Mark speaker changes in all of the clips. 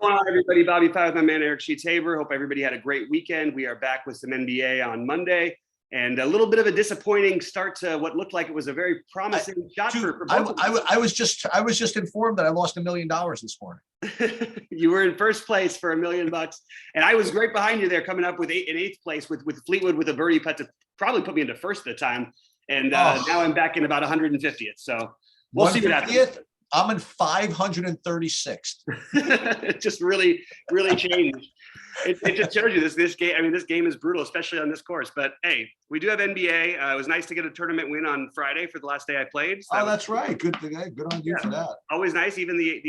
Speaker 1: Going on, everybody? BobbyFi with my man Eric Sheets-Haber. Hope everybody had a great weekend. We are back with some NBA on Monday, and a little bit of a disappointing start to what looked like it was a very promising shot for both.
Speaker 2: I was just informed that I lost $1 million this morning.
Speaker 1: You were in first place for $1 million, and I was right behind you there, coming up with eighth place with Fleetwood with a birdie putt to probably put me into first at the time. And now I'm back in about 150th. So we'll see what happens.
Speaker 2: I'm in 536th.
Speaker 1: It just really changed. It just shows you this game. I mean, this game is brutal, especially on this course. But hey, we do have NBA. It was nice to get a tournament win on Friday for the last day I played.
Speaker 2: So that's right. Good on you for that.
Speaker 1: Always nice. Even the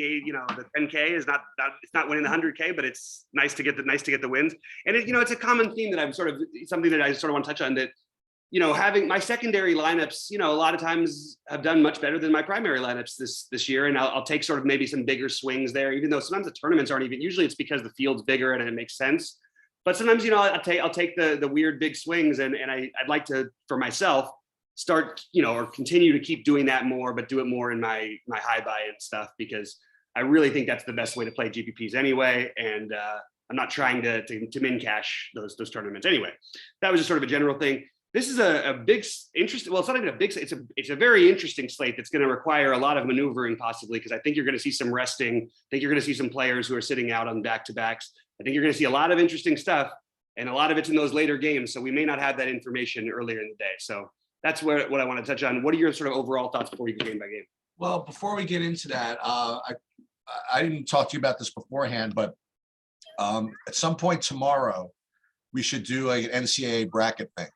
Speaker 1: 10K is not it's not winning the 100K, but it's nice to get the wins. And it's a common theme that I'm something that I sort of want to touch on, that having my secondary lineups, a lot of times have done much better than my primary lineups this year. And I'll take sort of maybe some bigger swings there, even though sometimes the tournaments aren't even, usually it's because the field's bigger and it makes sense. But sometimes, I'll take the weird big swings, and I'd like to, for myself, start, or continue to keep doing that more, but do it more in my high buy-in stuff, because I really think that's the best way to play GPPs anyway. And I'm not trying to min cash those tournaments anyway. That was just sort of a general thing. This is a big, interesting. Well, it's not even a big. It's a very interesting slate that's going to require a lot of maneuvering, possibly, because I think you're going to see some resting. I think you're going to see some players who are sitting out on back-to-backs. I think you're going to see a lot of interesting stuff, and a lot of it's in those later games. So we may not have that information earlier in the day. So that's what I want to touch on. What are your sort of overall thoughts before we go game by game?
Speaker 2: Well, before we get into that, I didn't talk to you about this beforehand, but at some point tomorrow, we should do like an NCAA bracket thing.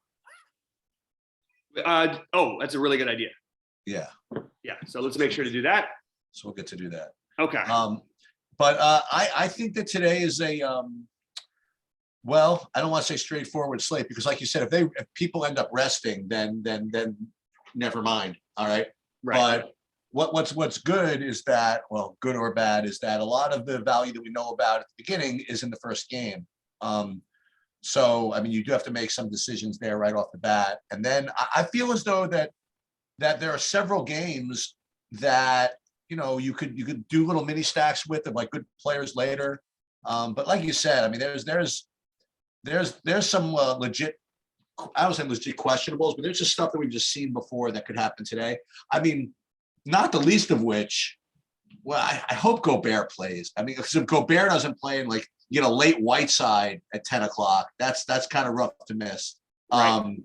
Speaker 1: That's a really good idea.
Speaker 2: Yeah.
Speaker 1: So let's make sure to do that.
Speaker 2: So we'll get to do that.
Speaker 1: Okay.
Speaker 2: But I think that today is a well, I don't want to say straightforward slate, because like you said, if people end up resting, then never mind. All right. But what's good is that, well, good or bad, is that a lot of the value that we know about at the beginning is in the first game. So, I mean, you do have to make some decisions there right off the bat. And then I feel as though that there are several games that, you could do little mini stacks with, like good players later. But like you said, I mean, there's some legit, I don't say legit questionables, but there's just stuff that we've just seen before that could happen today. I mean, not the least of which, well, I hope Gobert plays. I mean, because if Gobert doesn't play in late Whiteside at 10 o'clock, that's kind of rough to miss. Right.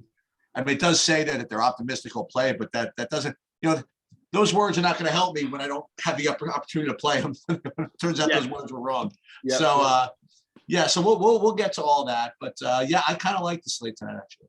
Speaker 2: I mean, it does say that they're optimistic he'll play, but that doesn't, those words are not going to help me when I don't have the opportunity to play them. Turns out those words were wrong. Yep. So, so we'll get to all that, but I kind of like the slate tonight, actually.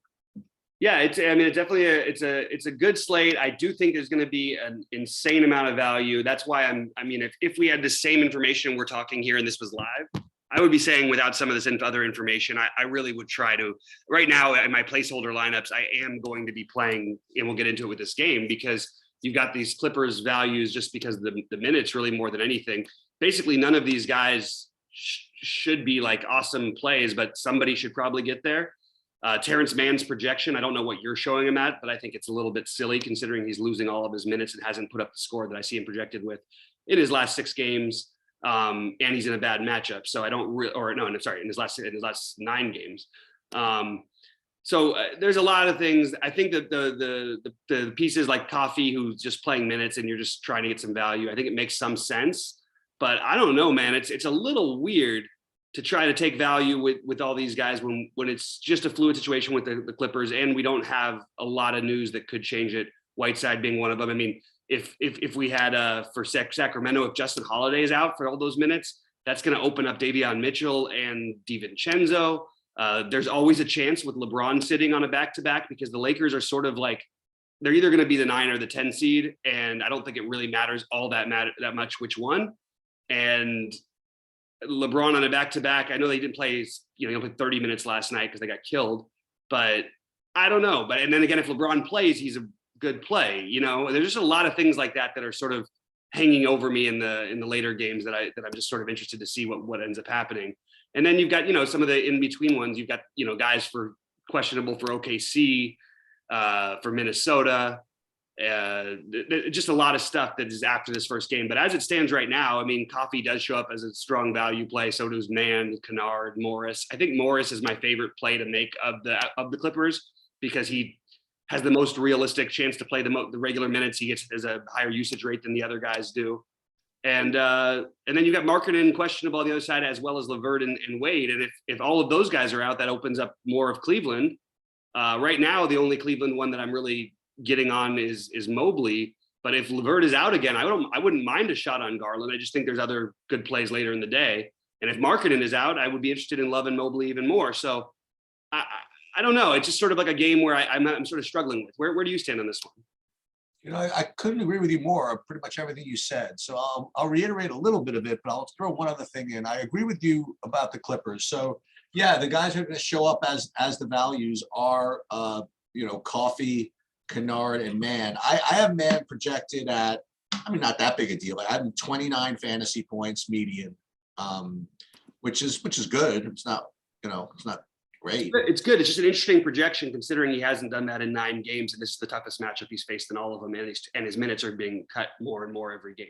Speaker 1: Yeah, it's definitely it's a good slate. I do think there's going to be an insane amount of value. That's why if we had the same information we're talking here and this was live, I would be saying, without some of this other information, I really would try to, right now in my placeholder lineups, I am going to be playing, and we'll get into it with this game, because you've got these Clippers values just because of the minutes, really, more than anything. Basically, none of these guys should be like awesome plays, but somebody should probably get there. Terrence Mann's projection, I don't know what you're showing him at, but I think it's a little bit silly considering he's losing all of his minutes and hasn't put up the score that I see him projected with in his last 6 games. And he's in a bad matchup. So I don't in his last 9 games. So there's a lot of things. I think that the pieces like Coffee, who's just playing minutes and you're just trying to get some value, I think it makes some sense, but I don't know, man, it's a little weird to try to take value with all these guys when it's just a fluid situation with the Clippers, and we don't have a lot of news that could change it. Whiteside being one of them. I mean, if we had for Sacramento, if Justin Holiday is out for all those minutes, that's going to open up Davion Mitchell and DiVincenzo. There's always a chance with LeBron sitting on a back-to-back, because the Lakers are sort of like, they're either going to be the 9 or the 10 seed, and I don't think it really matters that much which one. And LeBron on a back-to-back, I know they didn't play, he played 30 minutes last night because they got killed, but I don't know. And then again, if LeBron plays, he's a good play. There's just a lot of things like that are sort of hanging over me in the later games that I'm just sort of interested to see what ends up happening. And then you've got, some of the in-between ones. You've got, guys for questionable for OKC, for Minnesota. Just a lot of stuff that is after this first game. But as it stands right now, I mean, Coffee does show up as a strong value play. So does Mann, Kennard, Morris. I think Morris is my favorite play to make of the Clippers because he has the most realistic chance to play the regular minutes. He gets as a higher usage rate than the other guys do. And then you got Markkanen questionable on the other side, as well as LeVert and Wade. And if all of those guys are out, that opens up more of Cleveland. Right now, the only Cleveland one that I'm really getting on is Mobley. But if LeVert is out again, I wouldn't mind a shot on Garland. I just think there's other good plays later in the day. And if Markkanen is out, I would be interested in Love and Mobley even more. So I don't know. It's just sort of like a game where I'm sort of struggling with. Where do you stand on this one?
Speaker 2: You know, I couldn't agree with you more. Pretty much everything you said. So I'll reiterate a little bit of it, but I'll throw one other thing in. I agree with you about the Clippers. So yeah, the guys who are going to show up as the values are, Coffee, Kennard, and Mann. I have Mann projected at, I mean, not that big a deal. I have him 29 fantasy points median, which is good. It's not, it's not great.
Speaker 1: It's good. It's just an interesting projection considering he hasn't done that in 9 games, and this is the toughest matchup he's faced in all of them, and his minutes are being cut more and more every game.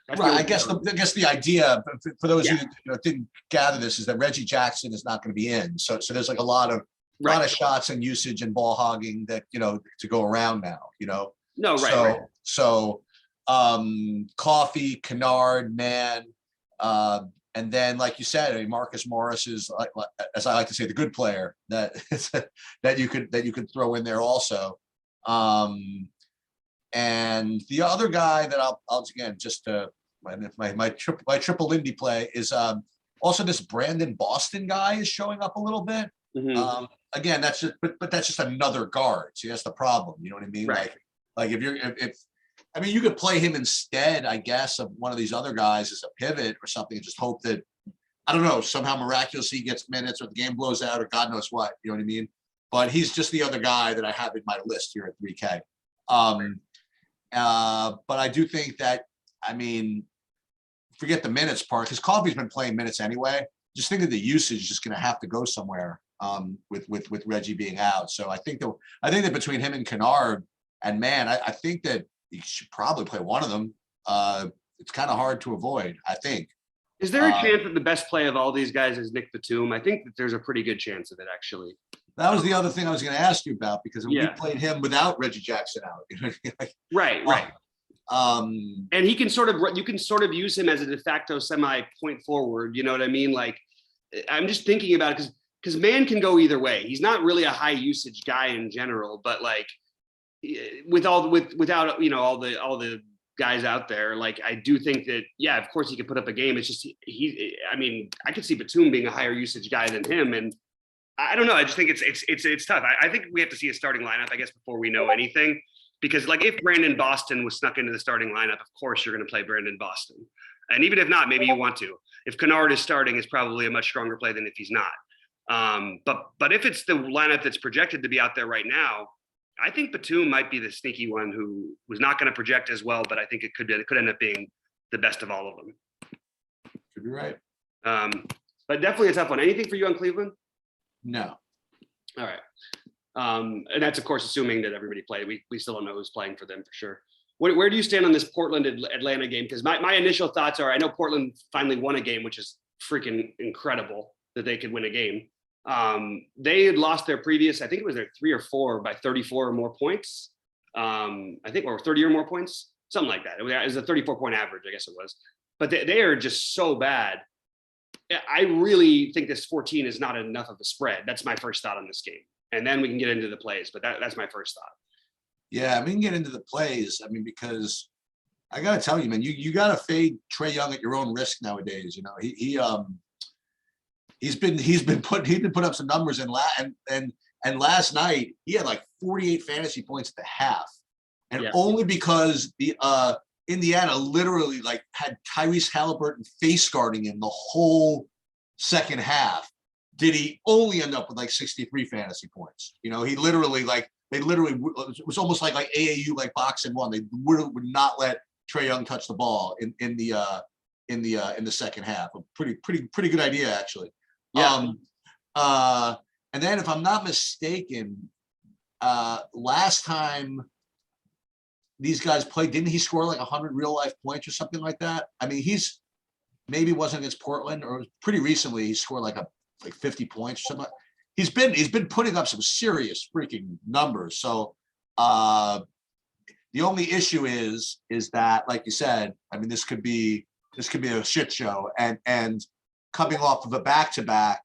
Speaker 1: That's
Speaker 2: right. I guess the idea for those who didn't gather this is that Reggie Jackson is not going to be in. So there's like a lot of shots and usage and ball hogging that to go around now.
Speaker 1: No, right.
Speaker 2: So Coffee, Kennard, Mann, and then, like you said, I mean, Marcus Morris is, as I like to say, the good player that you could throw in there also. And the other guy that I'll again just my triple Lindy play is also this Brandon Boston guy is showing up a little bit. Mm-hmm. Again, that's just but that's just another guard. See, that's the problem. You know what I mean?
Speaker 1: Right.
Speaker 2: Like if I mean, you could play him instead, I guess, of one of these other guys as a pivot or something, and just hope that, I don't know, somehow miraculously he gets minutes or the game blows out or God knows what. You know what I mean? But he's just the other guy that I have in my list here at 3K. But I do think that, I mean, forget the minutes part, because Coffee's been playing minutes anyway. Just think that the usage is just going to have to go somewhere with Reggie being out. So I think that between him and Kennard and Mann, I think that you should probably play one of them. It's kind of hard to avoid, I think.
Speaker 1: Is there a chance that the best play of all these guys is Nick Batum? I think that there's a pretty good chance of it, actually.
Speaker 2: That was the other thing I was going to ask you about, because we played him without Reggie Jackson out.
Speaker 1: Right. And you can sort of use him as a de facto semi point forward. You know what I mean? Like, I'm just thinking about it because Mann can go either way. He's not really a high usage guy in general, but like without all the guys out there, like I do think that of course he could put up a game. It's just I could see Batum being a higher usage guy than him, and I don't know. I just think it's tough. I think we have to see a starting lineup, I guess, before we know anything. Because like if Brandon Boston was snuck into the starting lineup, of course you're going to play Brandon Boston. And even if not, maybe you want to. If Kennard is starting, it's probably a much stronger play than if he's not. But if it's the lineup that's projected to be out there right now, I think Batum might be the sneaky one who was not going to project as well, but I think it could end up being the best of all of them.
Speaker 2: Could be right.
Speaker 1: But definitely a tough one. Anything for you on Cleveland?
Speaker 2: No.
Speaker 1: All right. And that's, of course, assuming that everybody played. We still don't know who's playing for them for sure. Where do you stand on this Portland-Atlanta game? Because my initial thoughts are, I know Portland finally won a game, which is freaking incredible that they could win a game. They had lost their previous, I think it was their 3 or 4 by 34 or more points. I think, or 30 or more points, something like that. It was a 34-point average, I guess it was. But they are just so bad. I really think this 14 is not enough of a spread. That's my first thought on this game. And then we can get into the plays, but that's my first thought.
Speaker 2: Yeah, we can get into the plays. I mean, because I gotta tell you, man, you gotta fade Trae Young at your own risk nowadays. You know, he's been put up some numbers and last night he had like 48 fantasy points at the half, and only because the Indiana literally like had Tyrese Halliburton face guarding him the whole second half. Did he only end up with like 63 fantasy points? You know, he literally it was almost like AAU, like boxing one. They would not let Trae Young touch the ball in the second half. A pretty good idea, actually. Yeah. And then if I'm not mistaken, last time these guys play. Didn't he score like 100 real life points or something like that? I mean, he's maybe wasn't against Portland, or pretty recently he scored like 50 points or something. He's been putting up some serious freaking numbers. So the only issue is that, like you said, I mean, this could be a shit show, and coming off of a back-to-back,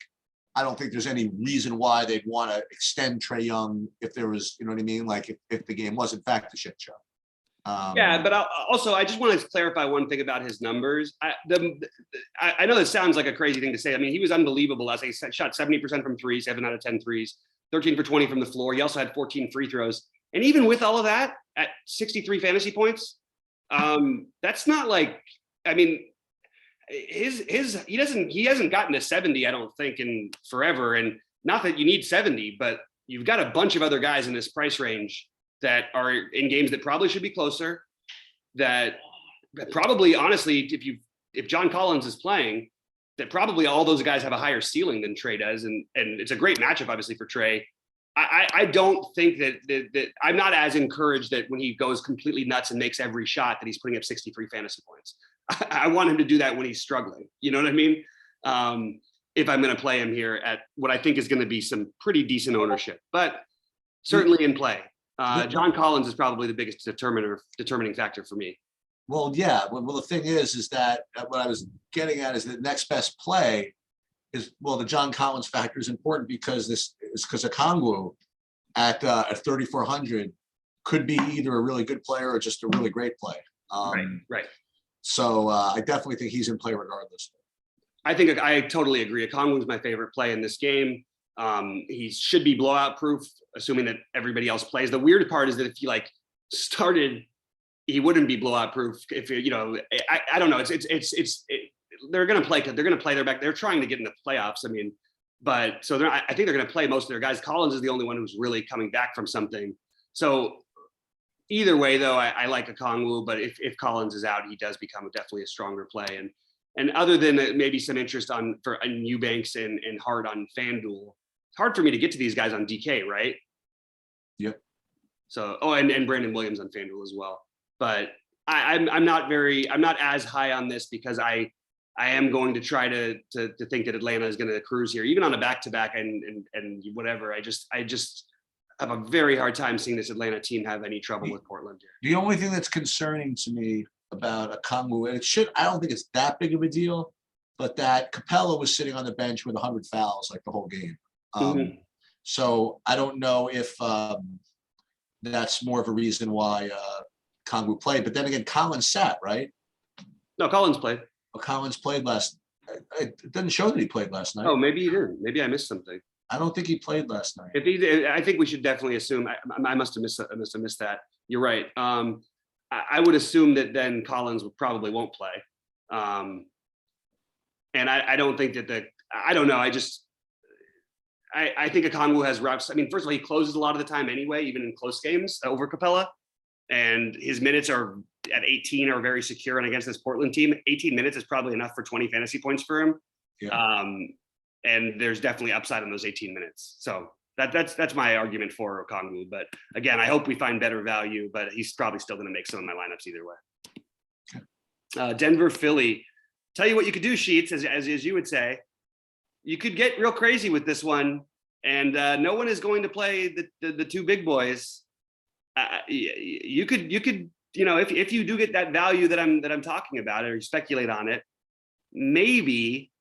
Speaker 2: I don't think there's any reason why they'd want to extend Trae Young if there was, you know what I mean? Like if the game was in fact a shit show.
Speaker 1: Yeah, but I just want to clarify one thing about his numbers. I know this sounds like a crazy thing to say. I mean, he was unbelievable. As I said, shot 70% from three, 7 out of 10 threes, 13 for 20 from the floor. He also had 14 free throws. And even with all of that, at 63 fantasy points, that's not like, I mean, he hasn't gotten to 70, I don't think, in forever. And not that you need 70, but you've got a bunch of other guys in this price range that are in games that probably should be closer, that probably, honestly, if John Collins is playing, that probably all those guys have a higher ceiling than Trae does. And it's a great matchup, obviously, for Trae. I don't think that I'm not as encouraged that when he goes completely nuts and makes every shot that he's putting up 63 fantasy points. I want him to do that when he's struggling. You know what I mean? If I'm going to play him here at what I think is going to be some pretty decent ownership, but certainly in play. John Collins is probably the biggest determining factor for me.
Speaker 2: Well, yeah. Well, the thing is that what I was getting at is the next best play is, well, the John Collins factor is important because Okongwu at 3,400 could be either a really good player or just a really great play.
Speaker 1: Right.
Speaker 2: So I definitely think he's in play regardless.
Speaker 1: I totally agree. Okongwu is my favorite play in this game. He should be blowout proof, assuming that everybody else plays. The weird part is that if he started, he wouldn't be blowout proof. If I don't know. They're going to play. They're going to play their back. They're trying to get in the playoffs. I mean, but so I think they're going to play most of their guys. Collins is the only one who's really coming back from something. So either way, though, I like Okongwu. But if Collins is out, he does become definitely a stronger play. And other than maybe some interest on Eubanks and Hart on FanDuel, it's hard for me to get to these guys on DK, right?
Speaker 2: Yep.
Speaker 1: So, and Brandon Williams on FanDuel as well. But I'm not as high on this because I am going to try to think that Atlanta is going to cruise here, even on a back-to-back and whatever. I just have a very hard time seeing this Atlanta team have any trouble with Portland here.
Speaker 2: The only thing that's concerning to me about Okongwu, and I don't think it's that big of a deal, but that Capella was sitting on the bench with 100 fouls like the whole game. So I don't know if that's more of a reason why Okongwu played. But then again, Collins sat, right?
Speaker 1: No, Collins played.
Speaker 2: Oh, Collins played last. It doesn't show that he played last night.
Speaker 1: Oh, maybe he didn't. Maybe I missed something.
Speaker 2: I don't think he played last night.
Speaker 1: I think we should definitely assume. I must have missed that. You're right. I would assume that then Collins probably won't play. And I don't think that I don't know. I think Okongwu has reps. I mean, first of all, he closes a lot of the time anyway, even in close games over Capella. And his minutes are at 18 are very secure. And against this Portland team, 18 minutes is probably enough for 20 fantasy points for him. Yeah. And there's definitely upside on those 18 minutes. So that's my argument for Okongwu. But again, I hope we find better value, but he's probably still going to make some of my lineups either way. Denver, Philly. Tell you what you could do, Sheets, as you would say. You could get real crazy with this one, and no one is going to play the two big boys. You could if you do get that value that I'm talking about, or you speculate on it, maybe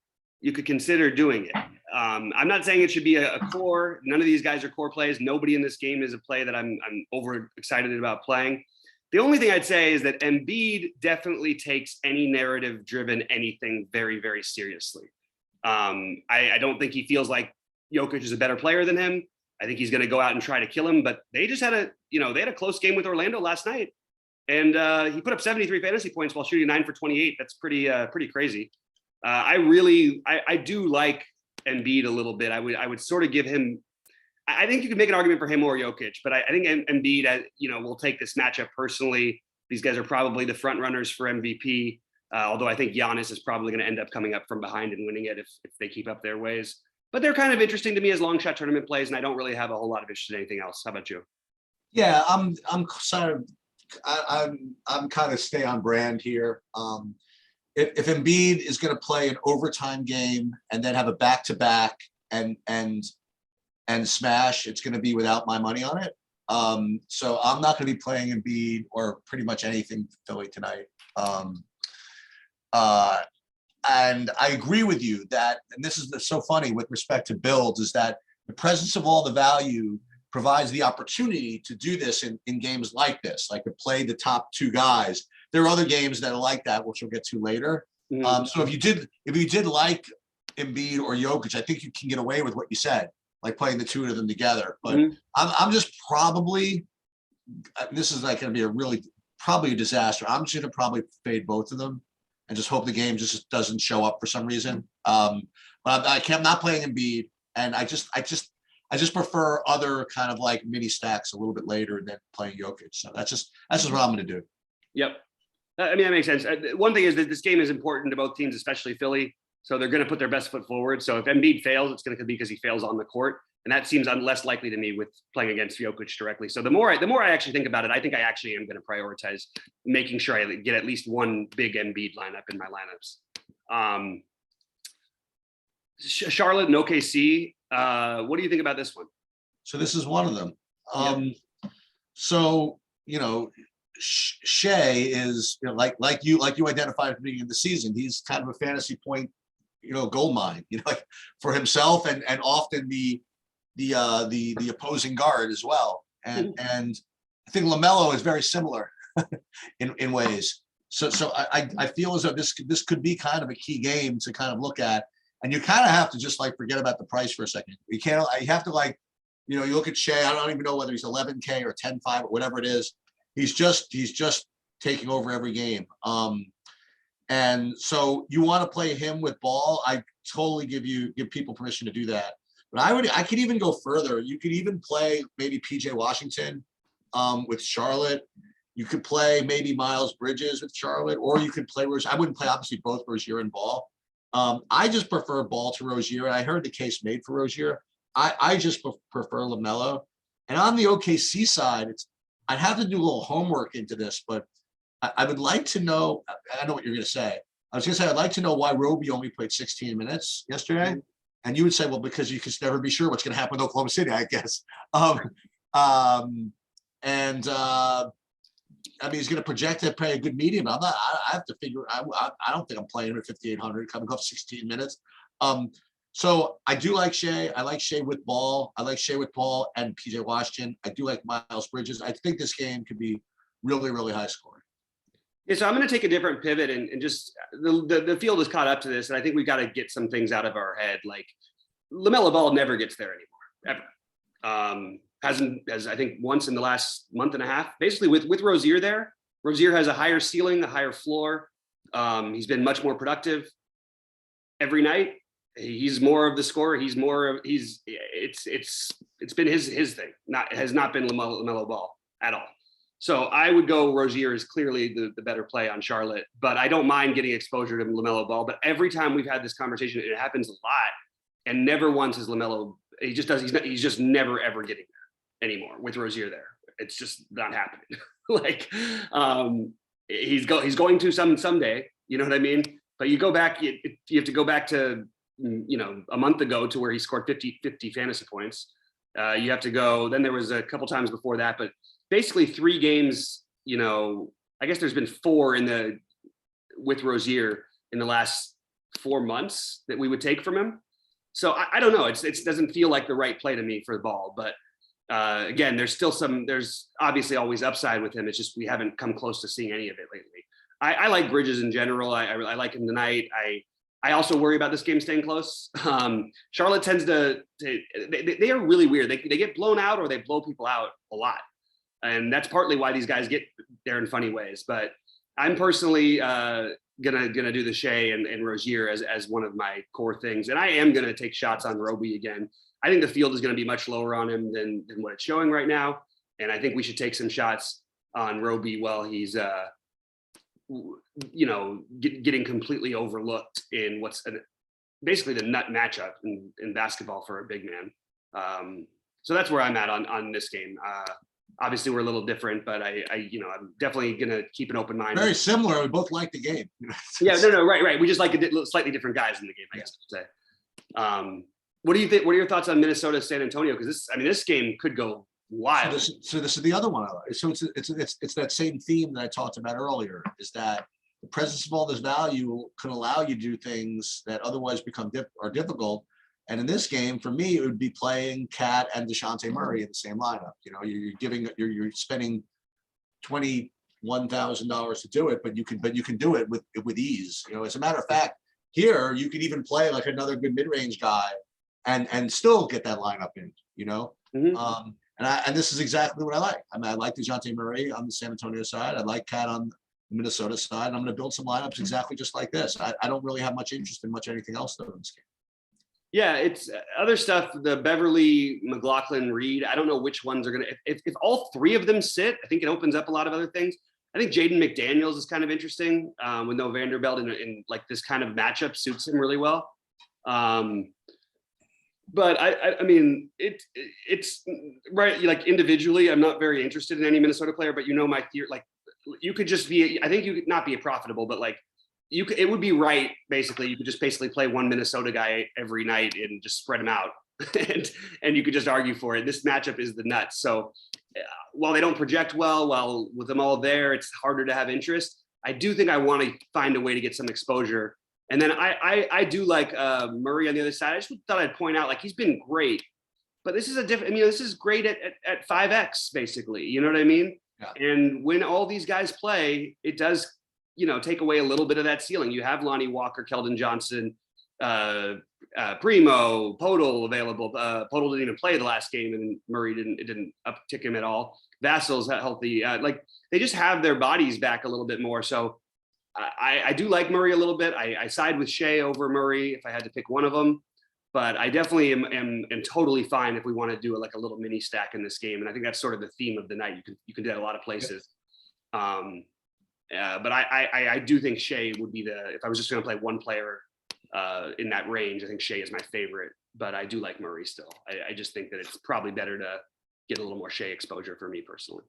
Speaker 1: you could consider doing it. I'm not saying it should be a core. None of these guys are core plays. Nobody in this game is a play that I'm over excited about playing. The only thing I'd say is that Embiid definitely takes any narrative-driven anything very, very seriously. I don't think he feels like Jokic is a better player than him. I think he's going to go out and try to kill him. But they just had a close game with Orlando last night, and he put up 73 fantasy points while shooting 9 for 28. That's pretty crazy. I do like Embiid a little bit. I would sort of give him. I think you can make an argument for him or Jokic, but I think Embiid, will take this matchup personally. These guys are probably the front runners for MVP. Although I think Giannis is probably going to end up coming up from behind and winning it if they keep up their ways. But they're kind of interesting to me as long shot tournament plays, and I don't really have a whole lot of interest in anything else. How about you?
Speaker 2: Yeah, I'm sort of I'm kind of stay on brand here. If Embiid is going to play an overtime game and then have a back-to-back and smash, it's going to be without my money on it. So I'm not going to be playing Embiid or pretty much anything Philly tonight. And I agree with you that, and this is so funny with respect to builds, is that the presence of all the value provides the opportunity to do this in games like this, like to play the top two guys. There are other games that are like that, which we'll get to later. So if you did like Embiid or Jokic, I think you can get away with what you said, like playing the two of them together. But I'm just probably, this is like going to be probably a disaster. I'm just going to probably fade both of them and just hope the game just doesn't show up for some reason. But I'm not playing Embiid, and I just prefer other kind of like mini stacks a little bit later than playing Jokic. So that's just what I'm going to do.
Speaker 1: Yep. I mean, that makes sense. One thing is that this game is important to both teams, especially Philly. So they're going to put their best foot forward. So if Embiid fails, it's going to be because he fails on the court. And that seems less likely to me with playing against Jokic directly. So the more I actually think about it, I think I actually am going to prioritize making sure I get at least one big Embiid lineup in my lineups. Charlotte and OKC. What do you think about this one?
Speaker 2: So this is one of them. So, Shea is, like you identified at the beginning of the season, he's kind of a fantasy point, gold mine, like for himself and often the opposing guard as well. And I think LaMelo is very similar in ways. So I feel as though this could be kind of a key game to kind of look at. And you kind of have to just like forget about the price for a second. You have to you look at Shea. I don't even know whether he's 11K or 10.5 or whatever it is. He's just taking over every game. And so you want to play him with Ball. I totally give people permission to do that. But I could even go further. You could even play maybe PJ Washington with Charlotte. You could play maybe Miles Bridges with Charlotte, or you could play Rozier. I wouldn't play obviously both Rozier and Ball. I just prefer Ball to Rozier. I heard the case made for Rozier. I just prefer LaMelo. And on the OKC side, I'd have to do a little homework into this, but I would like to know. I know what you're going to say. I was going to say I'd like to know why Roby only played 16 minutes yesterday. And you would say, well, because you can never be sure what's going to happen in Oklahoma City, I guess. I mean, he's going to project to play a good medium. I have to figure. I don't think I'm playing him at 5,800, coming off 16 minutes. So I do like Shea. I like Shea with Ball. I like Shea with Ball and PJ Washington. I do like Miles Bridges. I think this game could be really, really high scoring.
Speaker 1: Yeah, so I'm going to take a different pivot and just the field is caught up to this, and I think we've got to get some things out of our head. Like LaMelo Ball never gets there anymore, ever. Has I think once in the last month and a half. Basically, with Rozier there, Rozier has a higher ceiling, a higher floor. He's been much more productive every night. He's more of the scorer. It's been his thing. It has not been LaMelo Ball at all. So I would go Rozier is clearly the better play on Charlotte, but I don't mind getting exposure to LaMelo Ball. But every time we've had this conversation, it happens a lot, and never once is LaMelo. He's just never ever getting there anymore with Rozier there. It's just not happening. He's going to someday. You know what I mean? But you go back. You have to go back to a month ago to where he scored 50 fantasy points. You have to go. Then there was a couple times before that, but basically 3 games, I guess there's been 4 with Rozier in the last 4 months that we would take from him. So I don't know. It doesn't feel like the right play to me for the Ball, but again, there's obviously always upside with him. It's just, we haven't come close to seeing any of it lately. I like Bridges in general. I like him tonight. I also worry about this game staying close. Charlotte tends they are really weird. They get blown out or they blow people out a lot. And that's partly why these guys get there in funny ways. But I'm personally gonna do the Shea and Rozier as one of my core things. And I am gonna take shots on Roby again. I think the field is gonna be much lower on him than what it's showing right now. And I think we should take some shots on Roby while he's getting completely overlooked in what's basically the nut matchup in basketball for a big man. So that's where I'm at on this game. Obviously, we're a little different, but I'm definitely gonna keep an open mind.
Speaker 2: Very similar. We both like the game.
Speaker 1: Yeah, no, right. We just like slightly different guys in the game, I guess I should say. What do you think? What are your thoughts on Minnesota, San Antonio? Because this game could go wild.
Speaker 2: So this is the other one I like. So it's that same theme that I talked about earlier, is that the presence of all this value can allow you to do things that otherwise become difficult. And in this game, for me, it would be playing Cat and DeJounte Murray in the same lineup. You know, you're spending $21,000 to do it, but you can do it with ease. You know, as a matter of fact, here you could even play like another good mid-range guy and still get that lineup in. You know, and this is exactly what I like. I mean, I like DeJounte Murray on the San Antonio side. I like Cat on the Minnesota side. And I'm going to build some lineups exactly just like this. I don't really have much interest in much anything else though in this game.
Speaker 1: Yeah, it's other stuff. The Beverly, McLaughlin, Reed. I don't know which ones are gonna. If all three of them sit, I think it opens up a lot of other things. I think Jaden McDaniels is kind of interesting with no Vanderbilt in like this kind of matchup suits him really well. But I mean, it's right. Like individually, I'm not very interested in any Minnesota player. But my theory, like you could just be. I think you could not be a profitable, but like. It would be right. Basically, you could just play one Minnesota guy every night and just spread them out, and you could just argue for it. This matchup is the nuts. So while they don't project well, with them all there, it's harder to have interest. I do think I want to find a way to get some exposure. And then I do like Murray on the other side. I just thought I'd point out, like, he's been great, but this is a different. I mean, this is great at 5x basically. You know what I mean? Yeah. And when all these guys play, it does. Take away a little bit of that ceiling. You have Lonnie Walker, Keldon Johnson, Primo, Podol available. Podol didn't even play the last game, and Murray didn't uptick him at all. Vassal's healthy. Like they just have their bodies back a little bit more. So I do like Murray a little bit. I side with Shea over Murray if I had to pick one of them, but I definitely am totally fine if we want to do a little mini stack in this game. And I think that's sort of the theme of the night. You can do that a lot of places. But I do think Shea would be if I was just going to play one player in that range, I think Shea is my favorite, but I do like Murray still. I just think that it's probably better to get a little more Shea exposure for me personally.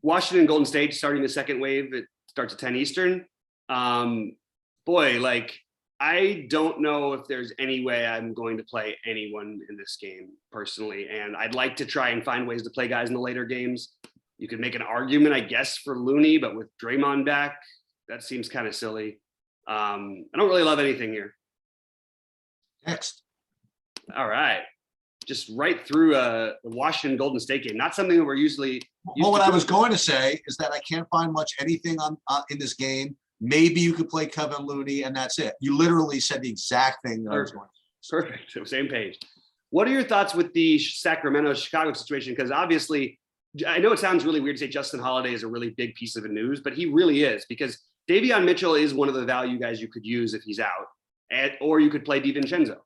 Speaker 1: Washington, Golden State starting the second wave. It starts at 10 Eastern. I don't know if there's any way I'm going to play anyone in this game personally. And I'd like to try and find ways to play guys in the later games. You could make an argument, I guess, for Looney, but with Draymond back, that seems kind of silly. I don't really love anything here.
Speaker 2: Next.
Speaker 1: All right. Just right through the Washington Golden State game. Not something that we're usually.
Speaker 2: What I was going to say is that I can't find much anything in this game. Maybe you could play Kevin Looney, and that's it. You literally said the exact thing that I was going to say.
Speaker 1: Perfect. Same page. What are your thoughts with the Sacramento-Chicago situation? Because obviously, I know it sounds really weird to say Justin Holiday is a really big piece of news, but he really is, because Davion Mitchell is one of the value guys you could use if he's out, or you could play DiVincenzo.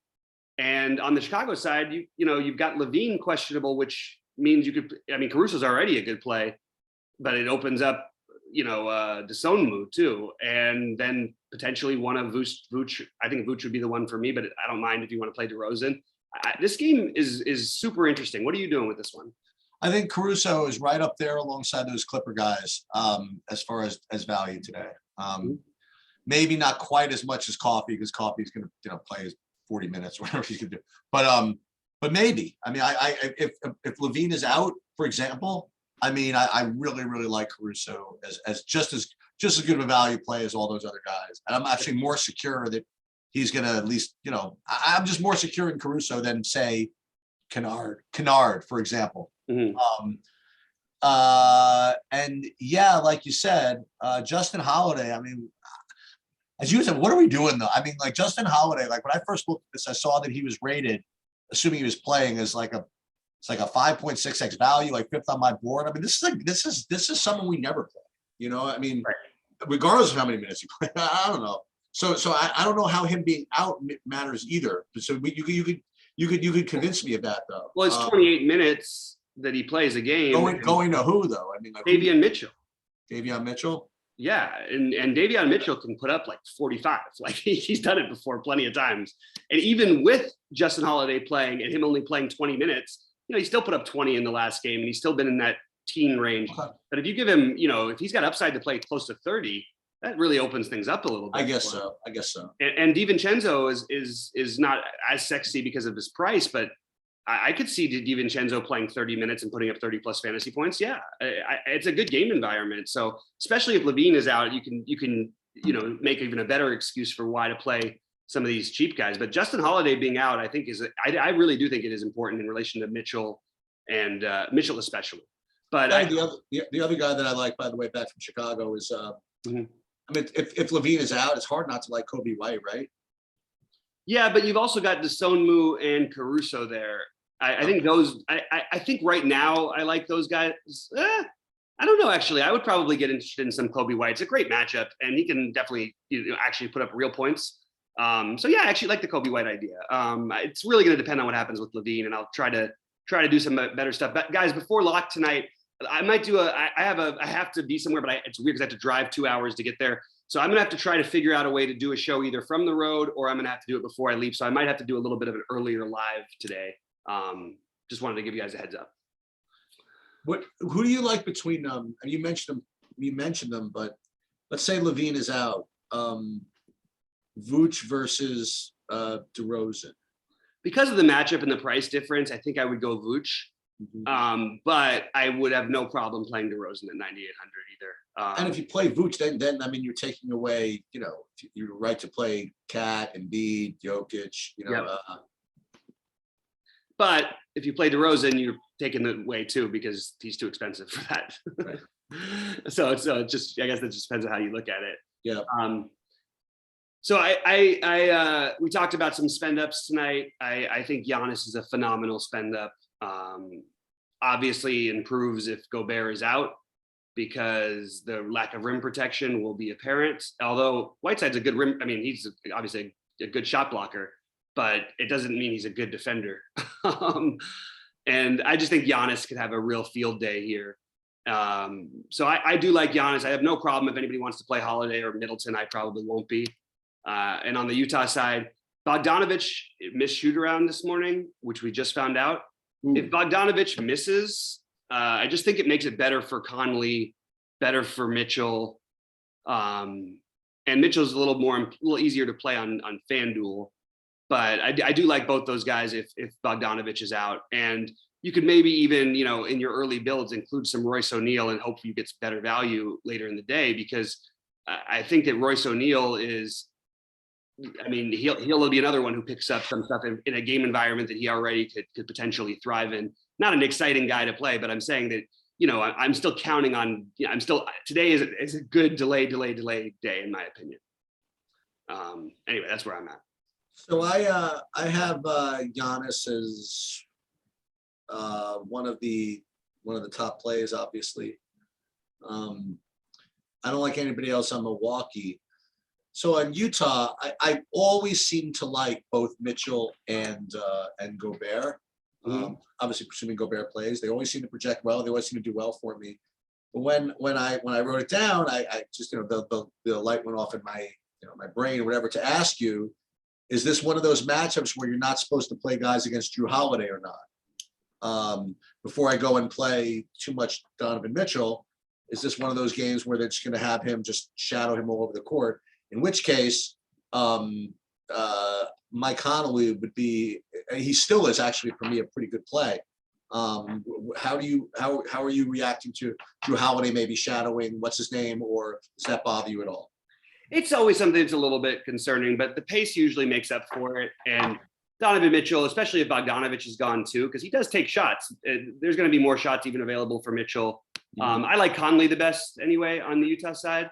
Speaker 1: And on the Chicago side, you've got Levine questionable, which means Caruso's already a good play, but it opens up, Desonmu too. And then potentially one of Vooch. I think Vooch would be the one for me, but I don't mind if you want to play DeRozan. This game is super interesting. What are you doing with this one?
Speaker 2: I think Caruso is right up there alongside those Clipper guys as far as value today. Maybe not quite as much as Coffee, because Coffee's going to play 40 minutes or whatever he's going to do. But maybe. I mean, if Levine is out, for example, I really like Caruso as just as good of a value play as all those other guys. And I'm actually more secure that he's going to at least, I'm just more secure in Caruso than say Kennard, for example. Mm-hmm. And yeah, like you said, Justin Holiday, as you said, what are we doing though? Like Justin Holiday, like when I first looked at this, I saw that he was rated, assuming he was playing, as like a 5.6x value, like fifth on my board. This is someone we never play, right. Regardless of how many minutes you play. I don't know. So I don't know how him being out matters either. So you could convince me of that though.
Speaker 1: Well, it's 28 minutes that he plays a game.
Speaker 2: Going to who though?
Speaker 1: Davion Mitchell.
Speaker 2: Davion Mitchell.
Speaker 1: Yeah, and Davion Mitchell can put up like 45. Like he's done it before plenty of times. And even with Justin Holiday playing and him only playing 20 minutes, he still put up 20 in the last game, and he's still been in that teen range. But if you give him, if he's got upside to play close to 30, that really opens things up a little bit.
Speaker 2: I guess so.
Speaker 1: And DiVincenzo is not as sexy because of his price, but I could see DiVincenzo playing 30 minutes and putting up 30 plus fantasy points. Yeah, it's a good game environment. So especially if Levine is out, you can make even a better excuse for why to play some of these cheap guys. But Justin Holiday being out, I think I really do think it is important in relation to Mitchell and Mitchell especially. But
Speaker 2: the other guy that I like, by the way, back from Chicago is I mean, if Levine is out, it's hard not to like Kobe White, right?
Speaker 1: Yeah, but you've also got Desonmu and Caruso there. I think those. I think right now I like those guys. I don't know. Actually, I would probably get interested in some Kobe White. It's a great matchup, and he can definitely actually put up real points. So yeah, I actually like the Kobe White idea. It's really going to depend on what happens with Levine, and I'll try to do some better stuff. But guys, before lock tonight, I might do I have to be somewhere, but it's weird because I have to drive 2 hours to get there. So I'm gonna have to try to figure out a way to do a show either from the road, or I'm gonna have to do it before I leave. So I might have to do a little bit of an earlier live today. Just wanted to give you guys a heads up.
Speaker 2: Who do you like between them? And you mentioned them, but let's say Levine is out. Vooch versus DeRozan.
Speaker 1: Because of the matchup and the price difference, I think I would go Vooch. But I would have no problem playing DeRozan at 9,800 either.
Speaker 2: And if you play Vooch, then I mean you're taking away, your right to play Cat, Embiid, Jokic,
Speaker 1: Yep. But if you play DeRozan, you're taking it away too because he's too expensive for that.
Speaker 2: Right.
Speaker 1: So it's just, I guess that just depends on how you look at it.
Speaker 2: Yeah.
Speaker 1: So we talked about some spend ups tonight. I think Giannis is a phenomenal spend up. Obviously improves if Gobert is out because the lack of rim protection will be apparent. Although Whiteside's a good rim, I mean, he's obviously a good shot blocker, but it doesn't mean he's a good defender. And I just think Giannis could have a real field day here. So I do like Giannis. I have no problem if anybody wants to play Holiday or Middleton. I probably won't be. And on the Utah side, Bogdanovich missed shoot around this morning, which we just found out. If Bogdanovich misses, I just think it makes it better for Conley, better for Mitchell. And Mitchell's a little easier to play on FanDuel. But I do like both those guys if Bogdanovich is out. And you could maybe even, in your early builds, include some Royce O'Neal and hope you get better value later in the day, because I think that Royce O'Neal is, he'll be another one who picks up some stuff in a game environment that he already could potentially thrive in. Not an exciting guy to play, but I'm saying that, I'm still counting on, today is a good delay day, in my opinion. Anyway, that's where I'm at.
Speaker 2: So I have Giannis as one of the top plays, obviously. I don't like anybody else on Milwaukee. So on Utah, I always seem to like both Mitchell and Gobert. Obviously, presuming Gobert plays, they always seem to project well. They always seem to do well for me. But when I wrote it down, I just the light went off in my my brain or whatever to ask you, is this one of those matchups where you're not supposed to play guys against Drew Holiday or not? Before I go and play too much Donovan Mitchell, is this one of those games where they're just going to have him just shadow him all over the court? In which case, Mike Conley would be, he still is actually for me a pretty good play. How are you reacting to Drew Holiday maybe shadowing what's his name, or does that bother you at all?
Speaker 1: It's always something that's a little bit concerning, but the pace usually makes up for it. And Donovan Mitchell, especially if Bogdanovich is gone too, because he does take shots. There's going to be more shots even available for Mitchell. I like Conley the best anyway on the Utah side.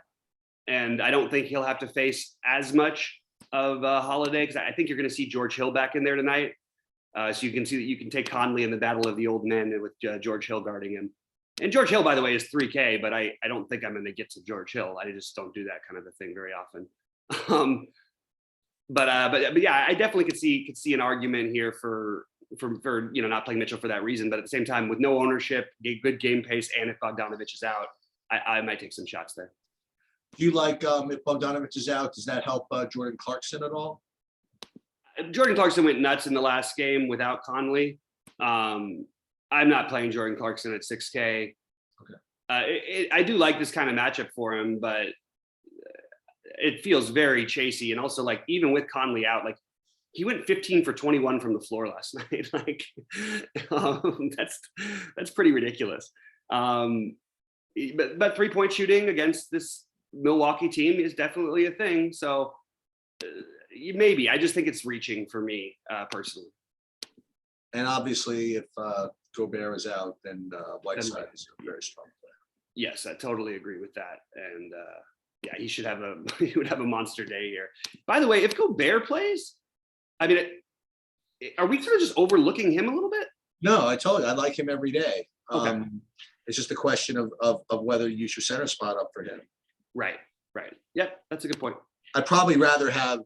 Speaker 1: And I don't think he'll have to face as much of Holiday, because I think you're going to see George Hill back in there tonight. So you can see that you can take Conley in the battle of the old men with George Hill guarding him. And George Hill, by the way, is 3K, but I don't think I'm going to get to George Hill. I just don't do that kind of a thing very often. But yeah, I definitely could see an argument here for not playing Mitchell for that reason. But at the same time, with no ownership, good game pace, and if Bogdanovich is out, I might take some shots there.
Speaker 2: Do you like if Bogdanovich is out, does that help Jordan Clarkson at all?
Speaker 1: Jordan Clarkson went nuts in the last game without Conley. I'm not playing Jordan Clarkson at 6K.
Speaker 2: Okay.
Speaker 1: I do like this kind of matchup for him, but it feels very chasey. And also, like, even with Conley out, like, he went 15 for 21 from the floor last night. Like, that's pretty ridiculous. But 3-point shooting against this Milwaukee team is definitely a thing. So maybe I just think it's reaching for me personally.
Speaker 2: And obviously, if Gobert is out, then Whiteside is a very strong player.
Speaker 1: Yes, I totally agree with that. And yeah, he should have he would have a monster day here. By the way, if Gobert plays, I mean, are we sort of just overlooking him a little bit?
Speaker 2: No, I told you I like him every day.
Speaker 1: Okay.
Speaker 2: It's just a question of whether you use your center spot up for him.
Speaker 1: Right. Yep, that's a good point.
Speaker 2: I'd probably rather have,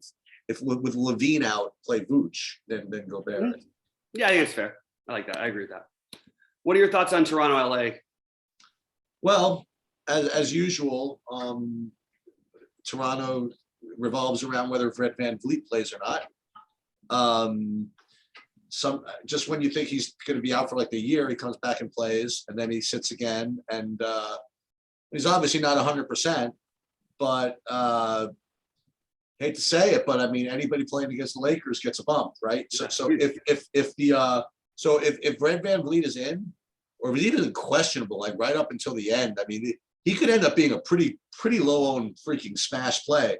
Speaker 2: if with Levine out, play Vooch than Gobert.
Speaker 1: Mm-hmm. Yeah, I think it's fair. I like that. I agree with that. What are your thoughts on Toronto, LA?
Speaker 2: Well, as usual, Toronto revolves around whether Fred VanVleet plays or not. Just when you think he's going to be out for like a year, he comes back and plays, and then he sits again, and he's obviously not 100%. But hate to say it, but I mean, anybody playing against the Lakers gets a bump, right? So if Fred VanVleet is in, or if he's even questionable, like right up until the end, I mean, he could end up being a pretty low-owned freaking smash play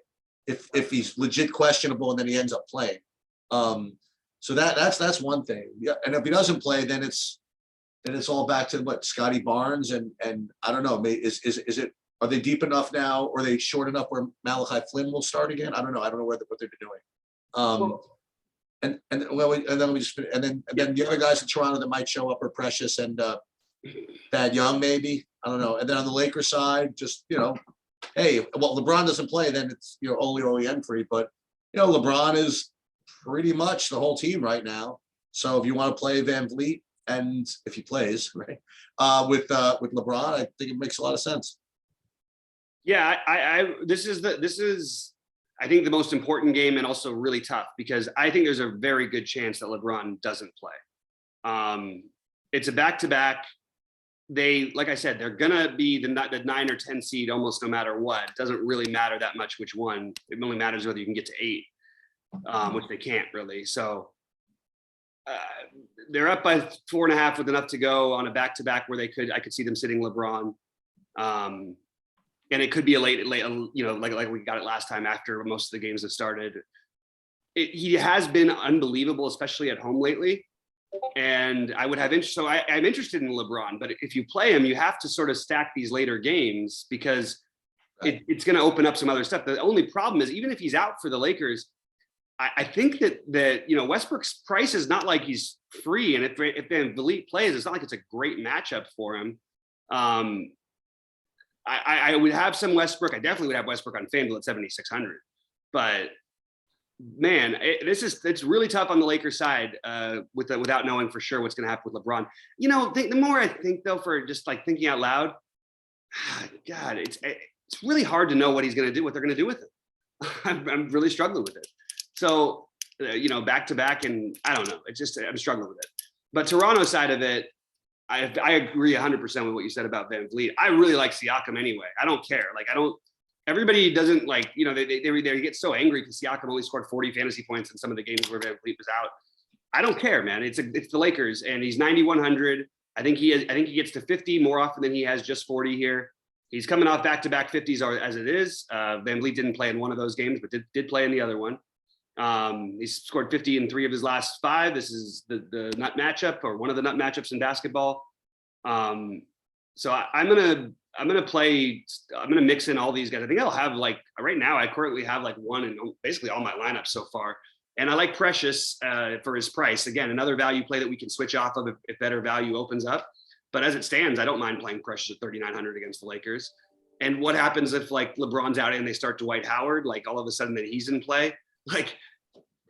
Speaker 2: if he's legit questionable and then he ends up playing. So that's one thing. Yeah, and if he doesn't play, then it's all back to what, Scotty Barnes and I don't know. Is it? Are they deep enough now? Or are they short enough where Malachi Flynn will start again? I don't know. I don't know what they're doing. And then the other guys in Toronto that might show up are Precious and Thad Young, maybe. I don't know. And then on the Lakers side, just, hey, well, LeBron doesn't play, then it's only entry. But LeBron is pretty much the whole team right now. So if you want to play VanVleet, and if he plays, right, with LeBron, I think it makes a lot of sense.
Speaker 1: Yeah, this is I think the most important game, and also really tough, because I think there's a very good chance that LeBron doesn't play. It's a back-to-back. Like I said, they're gonna be the 9 or 10 seed almost no matter what. It doesn't really matter that much which one. It only matters whether you can get to 8, which they can't really. So they're up by 4.5 with enough to go on a back-to-back where I could see them sitting LeBron. And it could be a late, like we got it last time after most of the games have started. He has been unbelievable, especially at home lately. And I would have interest. So I'm interested in LeBron, but if you play him, you have to sort of stack these later games because it's going to open up some other stuff. The only problem is, even if he's out for the Lakers, I think that Westbrook's price is not like he's free. And if VanVleet plays, it's not like it's a great matchup for him. I would have some Westbrook. I definitely would have Westbrook on FanDuel at 7,600. But man, it's really tough on the Lakers side without knowing for sure what's going to happen with LeBron. The more I think, though, for just like thinking out loud, God, it's really hard to know what they're going to do with it. I'm really struggling with it. So back to back, and I don't know. I'm struggling with it. But Toronto's side of it, I agree 100% with what you said about VanVleet. I really like Siakam anyway. I don't care. Everybody doesn't like, they get so angry because Siakam only scored 40 fantasy points in some of the games where VanVleet was out. I don't care, man. It's the Lakers, and he's 9,100. I think he gets to 50 more often than he has just 40 here. He's coming off back-to-back 50s as it is. VanVleet didn't play in one of those games, but did play in the other one. He's scored 50 in 3 of his last 5. This is the nut matchup, or one of the nut matchups in basketball. So I'm gonna mix in all these guys. I think I'll have right now I currently have one in basically all my lineups so far. And I like Precious for his price. Again, another value play that we can switch off of if better value opens up. But as it stands, I don't mind playing Precious at 3,900 against the Lakers. And what happens if LeBron's out and they start Dwight Howard? All of a sudden that he's in play.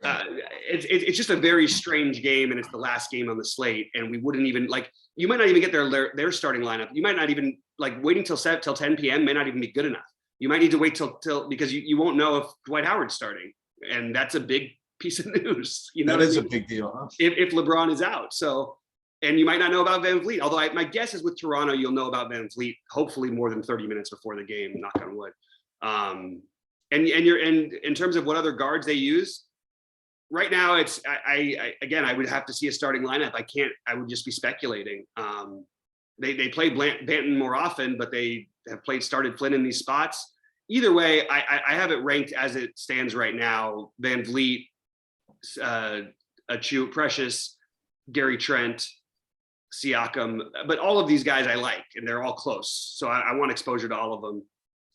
Speaker 1: It's just a very strange game, and it's the last game on the slate. And we wouldn't even you might not even get their starting lineup. You might not even waiting till 10 p.m. may not even be good enough. You might need to wait till because you won't know if Dwight Howard's starting, and that's a big piece of news.
Speaker 2: That is a big deal, huh?
Speaker 1: If LeBron is out. So And you might not know about Van Vliet, although my guess is with Toronto, you'll know about Van Vliet hopefully more than 30 minutes before the game, knock on wood. And in terms of what other guards they use, right now it's I would have to see a starting lineup. I would just be speculating. They play Banton more often, but they have started Flynn in these spots. Either way, I have it ranked as it stands right now: Van Vliet, Achiuwa, Precious, Gary Trent, Siakam, but all of these guys I like, and they're all close. So I want exposure to all of them.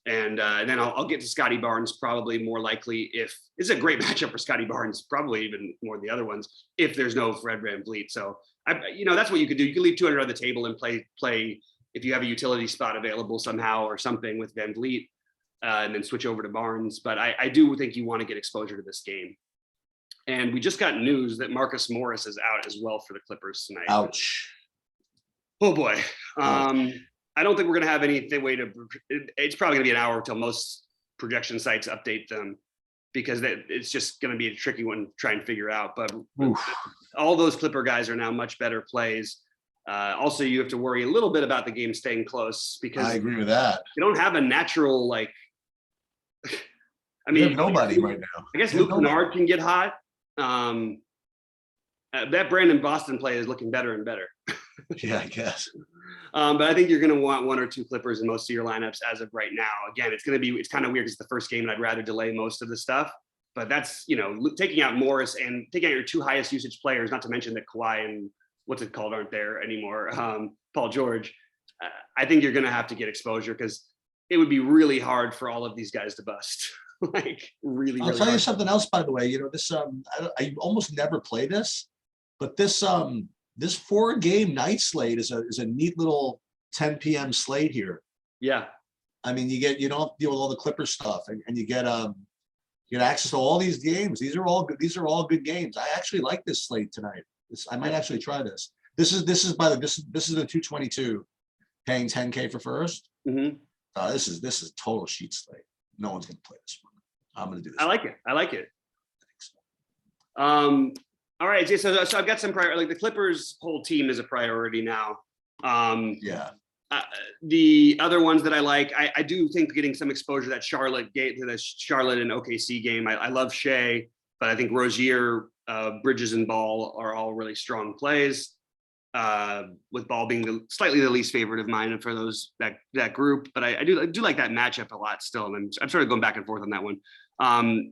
Speaker 1: And then I'll get to Scotty Barnes probably more likely if it's a great matchup for Scotty Barnes, probably even more than the other ones, if there's no Fred VanVleet. So that's what you could do. You could leave 200 on the table and play if you have a utility spot available somehow or something with VanVleet, and then switch over to Barnes. But I do think you want to get exposure to this game. And we just got news that Marcus Morris is out as well for the Clippers tonight.
Speaker 2: Ouch.
Speaker 1: Oh boy. I don't think we're going to have anything way to, it's probably going to be an hour until most projection sites update them, because it's just going to be a tricky one to try and figure out. But all those Clipper guys are now much better plays. Also, you have to worry a little bit about the game staying close, because
Speaker 2: I agree with that.
Speaker 1: You don't have a natural, I mean,
Speaker 2: you have nobody right now.
Speaker 1: I guess Luke Kennard can get hot. That Brandon Boston play is looking better and better.
Speaker 2: Yeah, I guess.
Speaker 1: But I think you're going to want one or two Clippers in most of your lineups as of right now. Again, it's kind of weird because it's the first game and I'd rather delay most of the stuff. But that's, taking out Morris and taking out your two highest usage players, not to mention that Kawhi and what's it called aren't there anymore, Paul George. I think you're going to have to get exposure, because it would be really hard for all of these guys to bust. Really
Speaker 2: I'll tell
Speaker 1: hard.
Speaker 2: you something else, by the way. This I almost never play this, but this 4-game night slate is a neat little 10 p.m. slate here.
Speaker 1: Yeah.
Speaker 2: I mean, you don't deal with all the Clipper stuff, and you get access to all these games. These are all good games. I actually like this slate tonight. I might actually try this. This is the 222 paying 10K for first.
Speaker 1: Mm-hmm.
Speaker 2: This is total sheet slate. No one's gonna play this one. I'm gonna do this.
Speaker 1: I like it. All right, so I've got some priority. The Clippers' whole team is a priority now.
Speaker 2: Yeah.
Speaker 1: The other ones that I like, I do think getting some exposure to that Charlotte and OKC game. I love Shea, but I think Rozier, Bridges, and Ball are all really strong plays. With Ball being slightly the least favorite of mine for that group, but I do like that matchup a lot still, and I'm sort of going back and forth on that one.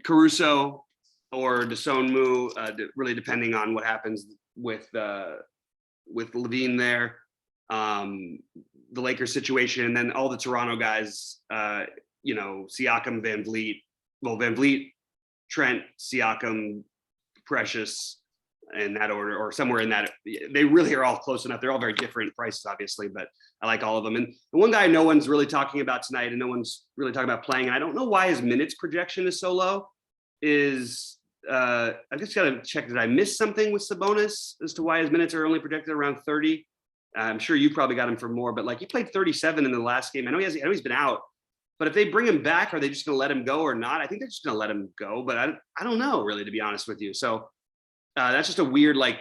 Speaker 1: Caruso or Desonmu, really depending on what happens with Levine there, the Lakers situation, and then all the Toronto guys, Siakam, VanVleet, Trent, Siakam, Precious, in that order, or somewhere in that. They really are all close enough. They're all very different prices, obviously, but I like all of them. And the one guy no one's really talking about tonight, and no one's really talking about playing, and I don't know why his minutes projection is so low, is I just got to check, did I miss something with Sabonis as to why his minutes are only projected around 30? I'm sure you probably got him for more, but he played 37 in the last game. I know he's been out, but if they bring him back, are they just going to let him go or not? I think they're just going to let him go, but I don't know, really, to be honest with you. So that's just a weird, I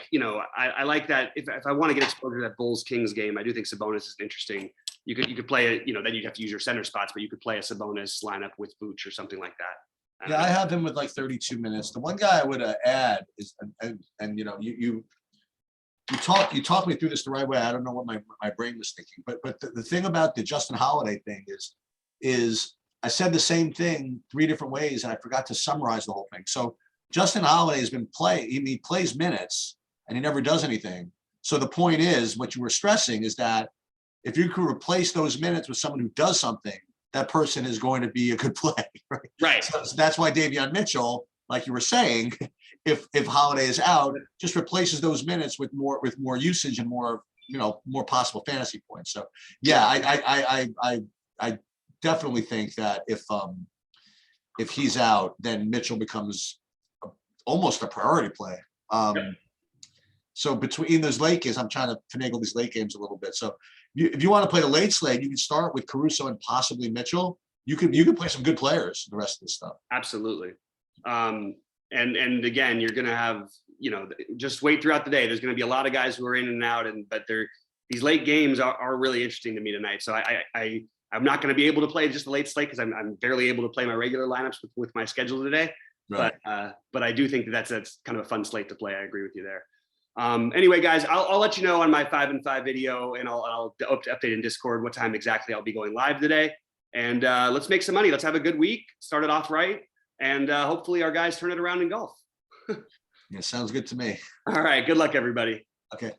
Speaker 1: like that. If I want to get exposure to that Bulls-Kings game, I do think Sabonis is interesting. You could play it, then you'd have to use your center spots, but you could play a Sabonis lineup with Vooch or something like that.
Speaker 2: I have him with 32 minutes. The one guy I would add is, and you talked me through this the right way. I don't know what my brain was thinking, but the thing about the Justin Holiday thing is I said the same thing 3 different ways, and I forgot to summarize the whole thing. So Justin Holiday has been he plays minutes and he never does anything. So the point is, what you were stressing is that if you could replace those minutes with someone who does something, that person is going to be a good play.
Speaker 1: Right.
Speaker 2: So that's why Davion Mitchell, like you were saying, if Holiday is out, just replaces those minutes with more usage and more possible fantasy points. So yeah, I definitely think that if he's out, then Mitchell becomes almost a priority play. So between those late games, I'm trying to finagle these late games a little bit. So if you want to play the late slate, you can start with Caruso and possibly Mitchell. You could play some good players the rest of the stuff.
Speaker 1: Absolutely. And again, you're going to have just wait throughout the day. There's going to be a lot of guys who are in and out, but these late games are really interesting to me tonight. So I'm not going to be able to play just the late slate because I'm barely able to play my regular lineups with my schedule today. Right. But I do think that's kind of a fun slate to play. I agree with you there. Anyway, guys, I'll let you know on my 5 and 5 video, and I'll update in Discord what time exactly I'll be going live today. And let's make some money. Let's have a good week. Start it off right, and hopefully our guys turn it around in golf.
Speaker 2: Yeah, sounds good to me.
Speaker 1: All right. Good luck, everybody.
Speaker 2: Okay.